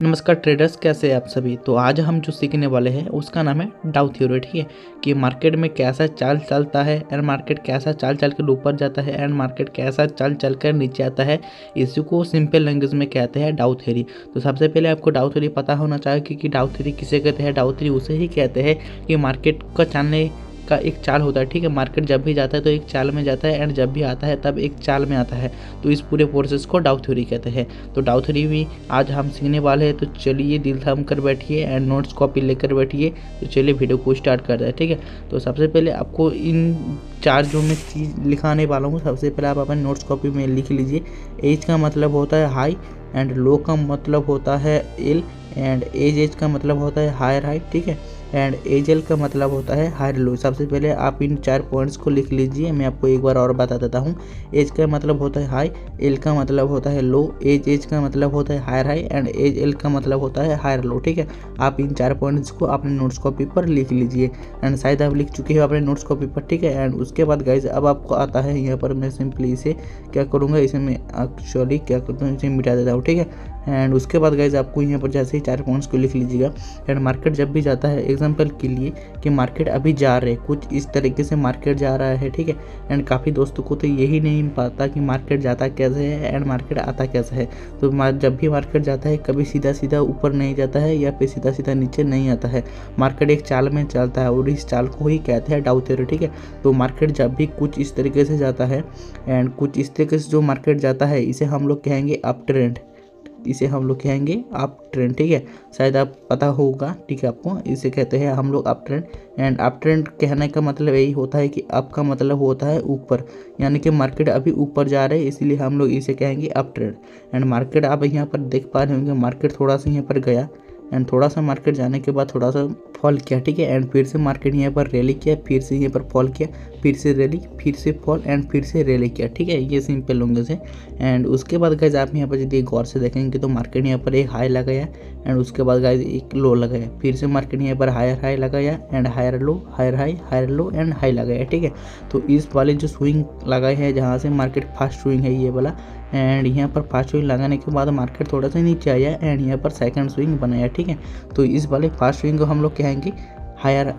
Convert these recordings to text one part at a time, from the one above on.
नमस्कार ट्रेडर्स, कैसे हैं आप सभी। तो आज हम जो सीखने वाले हैं उसका नाम है डाउ थ्योरी। ठीक है कि मार्केट में कैसा चाल चलता है एंड मार्केट कैसा चाल चल कर ऊपर जाता है एंड मार्केट कैसा चाल चल कर नीचे आता है। इसी को सिंपल लैंग्वेज में कहते हैं डाउ थ्योरी। तो सबसे पहले आपको डाउ थ्योरी पता होना चाहिए कि डाउ थ्योरी किसे कहते हैं। डाउ थ्योरी उसे ही कहते हैं कि मार्केट का चलने का एक चाल होता है। ठीक है, मार्केट जब भी जाता है तो एक चाल में जाता है एंड जब भी आता है तब एक चाल में आता है। तो इस पूरे प्रोसेस को डाउ थ्योरी कहते हैं। तो डाउ थ्योरी भी आज हम सीखने वाले हैं। तो चलिए दिल थाम कर बैठिए एंड नोट्स कॉपी लेकर बैठिए। तो चलिए वीडियो को स्टार्ट करते हैं। ठीक है, तो सबसे पहले आपको इन चार जो मैं चीज़ लिखाने वाला हूँ, सबसे पहले आप अपने नोट्स कॉपी में लिख लीजिए। एज का मतलब होता है हाई एंड लो का मतलब होता है एल एंड एज का मतलब होता है हायर हाई। ठीक है, एंड एजल का मतलब होता है हायर लो। सबसे पहले आप इन चार पॉइंट्स को लिख लीजिए। मैं आपको एक बार और बता देता हूँ। एज का मतलब होता है हाई, एल का मतलब होता है लो, एज का मतलब होता है higher high and H L का मतलब होता है हायर लो। ठीक है, आप इन चार पॉइंट्स को अपने नोट्स कॉपी पर लिख लीजिए एंड शायद आप लिख चुके हो अपने नोट्स कॉपी पर। ठीक है, एंड उसके बाद गाइज अब आपको आता है यहाँ पर मैं सिंपली इसे क्या करूँगा, इसे मैं एक्चुअली क्या करता हूँ, इसे मिटा देता हूँ। ठीक है, एंड उसके बाद गाइज आपको यहाँ पर जैसे ही चार पॉइंट्स को लिख लीजिएगा। एंड मार्केट जब भी जाता है, एग्जांपल के लिए कि मार्केट अभी जा रहे हैं, कुछ इस तरीके से मार्केट जा रहा है। ठीक है, एंड काफ़ी दोस्तों को तो यही नहीं पता कि मार्केट जाता कैसे है एंड मार्केट आता कैसे है। तो जब भी मार्केट जाता है कभी सीधा सीधा ऊपर नहीं जाता है या फिर सीधा सीधा नीचे नहीं आता है। मार्केट एक चाल में चलता है और इस चाल को ही कहते हैं डाउ थ्योरी। ठीक है, तो मार्केट जब भी कुछ इस तरीके से जाता है एंड कुछ इस तरीके से जो मार्केट जाता है, इसे हम लोग कहेंगे अप ट्रेंड, इसे हम लोग कहेंगे अप ट्रेंड। ठीक है, शायद आप पता होगा। ठीक है, आपको इसे कहते हैं हम लोग up trend. And up trend कहने का मतलब यही होता है कि अप का मतलब होता है ऊपर, यानी कि मार्केट अभी ऊपर जा रहे हैं, इसलिए हम लोग इसे कहेंगे अप ट्रेंड। एंड मार्केट आप यहाँ पर देख पा रहे होंगे, मार्केट थोड़ा सा यहाँ पर गया एंड थोड़ा सा मार्केट जाने के बाद थोड़ा सा फॉल किया। ठीक है, एंड फिर से मार्केट यहाँ पर रैली किया, फिर से यहाँ पर फॉल किया, फिर से रैली, फिर से फॉल एंड फिर से रैली किया। ठीक है, ये सिंपल लैंग्वेज है। एंड उसके बाद गाइज आप यहाँ पर यदि गौर से देखेंगे तो मार्केट यहाँ पर एक हाई लगाया एंड उसके बाद गाइज एक लो लगाया, फिर से मार्केट यहाँ पर हायर हाई लगाया and higher low, higher high, higher low and high लगाया। ठीक है, तो इस वाले जो स्विंग लगाए हैं जहाँ से मार्केट फास्ट स्विंग है ये वाला, एंड यहाँ पर फास्ट स्विंग लगाने के बाद मार्केट थोड़ा सा नीचे आया एंड यहाँ पर सेकंड स्विंग बनाया। ठीक है, तो इस वाले फास्ट स्विंग को हम लोग कहेंगे हायर।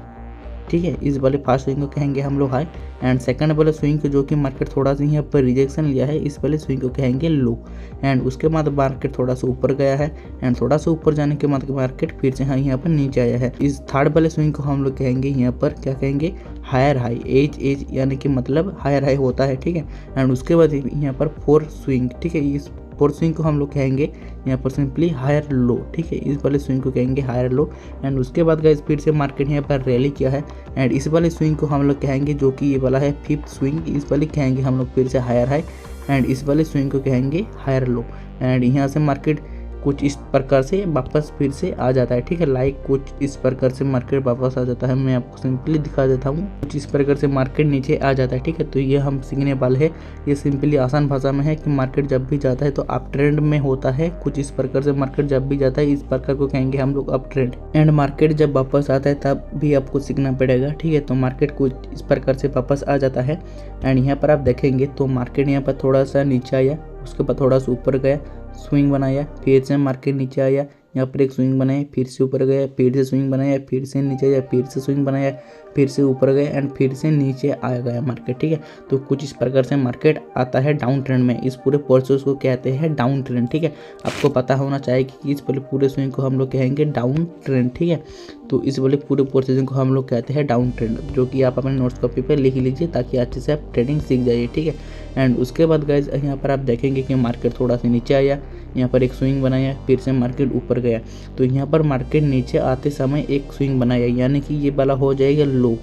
ठीक है, इस वाले फास्ट स्विंग को कहेंगे हम लोग हाई एंड सेकंड वाले स्विंग को जो कि मार्केट थोड़ा सा यहाँ पर रिजेक्शन लिया है, इस वाले स्विंग को कहेंगे लो। एंड उसके बाद मार्केट थोड़ा सा ऊपर गया है एंड थोड़ा सा ऊपर जाने के बाद मार्केट फिर से यहाँ पर नीचे आया है। इस थर्ड वाले स्विंग को हम लोग कहेंगे यहाँ पर क्या कहेंगे, हायर हाई। एज यानी कि मतलब हायर हाई होता है। ठीक है, एंड उसके बाद यहाँ पर फोर्थ स्विंग। ठीक है, इस फोर्थ स्विंग को हम लोग कहेंगे यहाँ पर सिंपली हायर लो। ठीक है, इस वाले स्विंग को कहेंगे हायर लो। एंड उसके बाद गाइस फिर से मार्केट यहाँ पर रैली किया है एंड इस वाले स्विंग को हम लोग कहेंगे, जो कि ये वाला है फिफ्थ स्विंग, इस वाले कहेंगे हम लोग फिर से हायर हाई एंड इस वाले स्विंग को कहेंगे हायर लो। एंड यहाँ से मार्केट कुछ इस प्रकार से वापस फिर से आ जाता है। ठीक है, लाइक कुछ इस प्रकार से मार्केट वापस आ जाता है। मैं आपको सिंपली दिखा देता हूँ, कुछ इस प्रकार से मार्केट नीचे आ जाता है। ठीक है, तो ये हम सीखने वाले हैं। ये सिंपली आसान भाषा में है कि मार्केट जब भी जाता है तो अप ट्रेंड में होता है। कुछ इस प्रकार से मार्केट जब भी जाता है, इस प्रकार को कहेंगे हम लोग अप ट्रेंड। एंड मार्केट जब वापस आता है तब भी आपको सीखना पड़ेगा। ठीक है, तो मार्केट कुछ इस प्रकार से वापस आ जाता है एंड यहाँ पर आप देखेंगे तो मार्केट यहाँ पर थोड़ा सा नीचे आया, उसके बाद थोड़ा सा ऊपर गया, स्विंग बनाया, फिर से मार्केट नीचे आया, यहाँ पर एक स्विंग बनाया, फिर से ऊपर गया, फिर से स्विंग बनाया, फिर से नीचे आया, फिर से स्विंग बनाया, फिर से ऊपर गया एंड फिर से नीचे आ गया मार्केट। ठीक है, तो कुछ इस प्रकार से मार्केट आता है डाउन ट्रेंड में। इस पूरे प्रोसेस को कहते हैं डाउन ट्रेंड। ठीक है, आपको पता होना चाहिए कि इस पूरे स्विंग को हम लोग कहेंगे डाउन ट्रेंड। ठीक है, तो इस वाले पूरे प्रोसेसिंग को हम लोग कहते हैं डाउन ट्रेंड, जो कि आप अपने नोट्स कॉपी पर लिख लीजिए ताकि अच्छे से आप ट्रेडिंग सीख जाइए। ठीक है, एंड उसके बाद गाइज यहाँ पर आप देखेंगे कि मार्केट थोड़ा सा नीचे आया, यहाँ पर एक स्विंग बनाया, फिर से मार्केट ऊपर गया। तो यहाँ पर मार्केट नीचे आते समय एक स्विंग बनाया, यानी कि ये वाला हो जाएगा लो।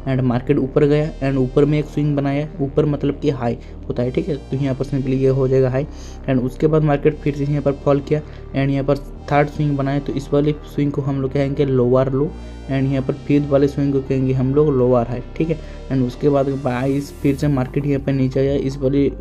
एंड मार्केट ऊपर गया एंड ऊपर में एक स्विंग बनाया, ऊपर मतलब कि हाई होता है। ठीक है, तो यहाँ पर सिंपली ये हो जाएगा हाई। एंड उसके बाद मार्केट फिर से यहाँ पर फॉल किया एंड यहाँ पर थर्ड स्विंग बनाया, तो इस वाले स्विंग को हम लोग कहेंगे लोअर लो एंड यहाँ पर फिफ्थ वाले स्विंग को कहेंगे हम लोग लोअर हाई। ठीक है, एंड उसके बाद फिर से मार्केट यहाँ पर नीचे आया, इस वाले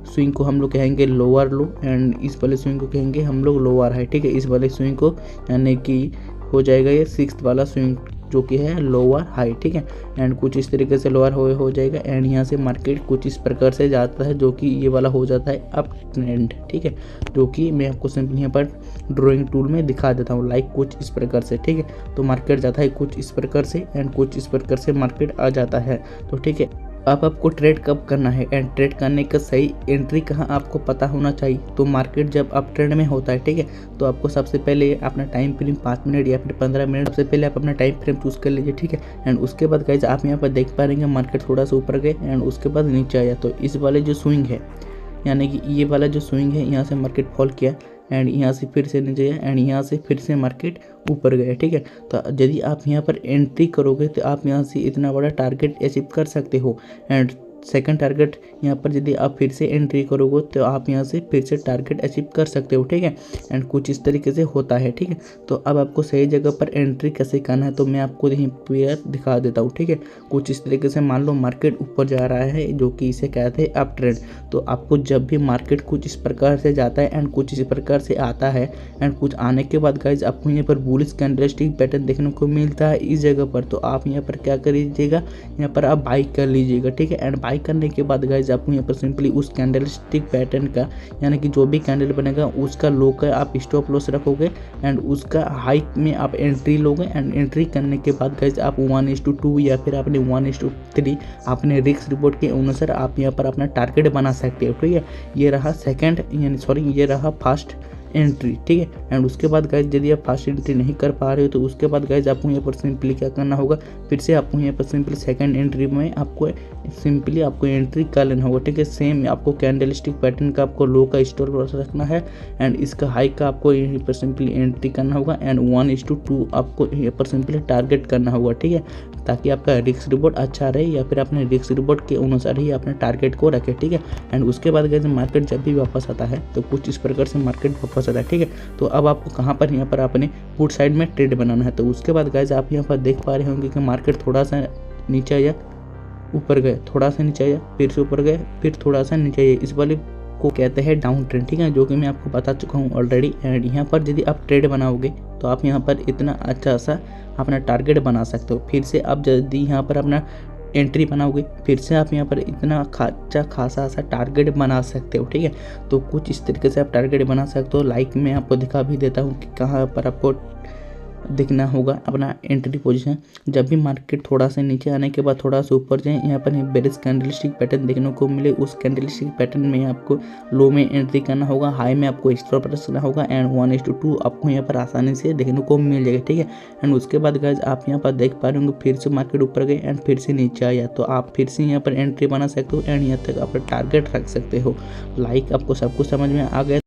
स्विंग को हम लोग कहेंगे लोअर लो एंड इस वाले स्विंग को कहेंगे हम लोग लोअर हाई। ठीक है, इस वाले स्विंग को यानी कि हो जाएगा ये सिक्स्थ वाला स्विंग जो कि है लोअर हाई, ठीक है। एंड कुछ इस तरीके से लोअर हो जाएगा एंड यहाँ से मार्केट कुछ इस प्रकार से जाता है जो कि ये वाला हो जाता है अप ट्रेंड, ठीक है, जो कि मैं आपको सिंपली यहाँ पर ड्राइंग टूल में दिखा देता हूँ लाइक कुछ इस प्रकार से, ठीक है। तो मार्केट जाता है कुछ इस प्रकार से एंड कुछ इस प्रकार से मार्केट आ जाता है। तो ठीक है, अब आपको ट्रेड कब करना है एंड ट्रेड करने का सही एंट्री कहाँ आपको पता होना चाहिए। तो मार्केट जब अप ट्रेंड में होता है, ठीक है, तो आपको सबसे पहले अपना टाइम फ्रेम 5 मिनट या फिर 15 मिनट सबसे पहले आप अपना टाइम फ्रेम चूज़ कर लीजिए, ठीक है। एंड उसके बाद गाइस आप यहाँ पर देख पा रहे हैं मार्केट थोड़ा सा ऊपर गए एंड उसके बाद नीचे आया। तो इस वाले जो स्विंग है, यानी कि ये वाला जो स्विंग है, यहाँ से मार्केट फॉल किया एंड यहाँ से फिर से नीचे गया एंड यहाँ से फिर से मार्केट ऊपर गया, ठीक है। तो यदि आप यहाँ पर एंट्री करोगे तो आप यहाँ से इतना बड़ा टारगेट अचीव कर सकते हो। एंड सेकंड टारगेट यहाँ पर यदि आप फिर से एंट्री करोगे तो आप यहाँ से फिर से टारगेट अचीव कर सकते हो, ठीक है। एंड कुछ इस तरीके से होता है, ठीक है। तो अब आपको सही जगह पर एंट्री कैसे करना है तो मैं आपको यहीं पर दिखा देता हूँ, ठीक है। कुछ इस तरीके से मान लो मार्केट ऊपर जा रहा है जो कि इसे कहते हैं अप ट्रेंड। तो आपको जब भी मार्केट कुछ इस प्रकार से जाता है एंड कुछ इस प्रकार से आता है एंड कुछ आने के बाद गाइज आपको यहाँ पर बुलिश कैंडलस्टिक पैटर्न देखने को मिलता है इस जगह पर, तो आप यहाँ पर क्या करिएगा, यहाँ पर आप बाई कर लीजिएगा, ठीक है। एंड बाई करने के बाद गाइज आपको यहाँ पर सिंपली उस कैंडलस्टिक पैटर्न का, यानी कि जो भी कैंडल बनेगा उसका लो का आप स्टॉप लॉस रखोगे एंड उसका हाई में आप एंट्री लोगे। एंड एंट्री करने के बाद गाइज आप 1:2 या फिर आपने 1:3 अपने रिस्क रिपोर्ट के अनुसार आप यहाँ पर अपना टारगेट बना सकते हो, ठीक है। ये रहा सेकंड, यानी सॉरी ये रहा फर्स्ट एंट्री, ठीक है। एंड उसके बाद गाइज यदि आप फास्ट एंट्री नहीं कर पा रहे हो तो उसके बाद गाइज आपको यहाँ पर सिंपली क्या करना होगा, फिर से आपको यहाँ पर सिंपली सेकंड एंट्री में आपको सिंपली आपको एंट्री कर लेना होगा, ठीक है। सेम आपको कैंडलस्टिक पैटर्न का आपको लो का स्टॉप लॉस रखना है एंड इसका हाई का आपको यहीं पर सिंपली एंट्री करना होगा एंड 1:2 आपको यहाँ पर सिंपली टारगेट करना होगा, ठीक है, ताकि आपका रिस्क रिपोर्ट अच्छा रहे या फिर अपने रिस्क रिपोर्ट के अनुसार ही अपने टारगेट को रखे, ठीक है। एंड उसके बाद गाइज मार्केट जब भी वापस आता है तो कुछ इस प्रकार से मार्केट वापस आता है, ठीक है। तो अब आपको कहाँ पर यहाँ पर अपने पुट साइड में ट्रेड बनाना है। तो उसके बाद गाइज आप यहाँ पर देख पा रहे होंगे कि मार्केट थोड़ा सा नीचे आया, ऊपर गए, थोड़ा सा नीचे आया, फिर से ऊपर गए, फिर थोड़ा सा नीचे आया, इस वाले को कहते हैं डाउन ट्रेंड, ठीक है, जो कि मैं आपको बता चुका हूँ ऑलरेडी। एंड यहाँ पर यदि आप ट्रेड बनाओगे तो आप यहाँ पर इतना अच्छा सा अपना टारगेट बना सकते हो। फिर से आप यदि यहाँ पर अपना एंट्री बनाओगे फिर से आप यहाँ पर इतना अच्छा खासा सा टारगेट बना सकते हो, ठीक है। तो कुछ इस तरीके से आप टारगेट बना सकते हो। लाइक मैं आपको दिखा भी देता हूँ कि कहाँ पर आपको दिखना होगा अपना एंट्री पोजीशन। जब भी मार्केट थोड़ा सा नीचे आने के बाद थोड़ा सा ऊपर जाए, यहाँ पर बेरिश कैंडलस्टिक पैटर्न देखने को मिले, उस कैंडलस्टिक पैटर्न में आपको लो में एंट्री करना होगा, हाई में आपको स्टॉप लॉस करना होगा एंड 1:2 आपको यहाँ पर आसानी से देखने को मिल जाएगा, ठीक है। एंड उसके बाद गाइस आप यहाँ पर देख पा रहे होंगे फिर से मार्केट ऊपर गए एंड फिर से नीचे आया, तो आप फिर से यहाँ पर एंट्री बना सकते हो एंड यहाँ तक अपना टारगेट रख सकते हो। लाइक आपको सब कुछ समझ में आ गया।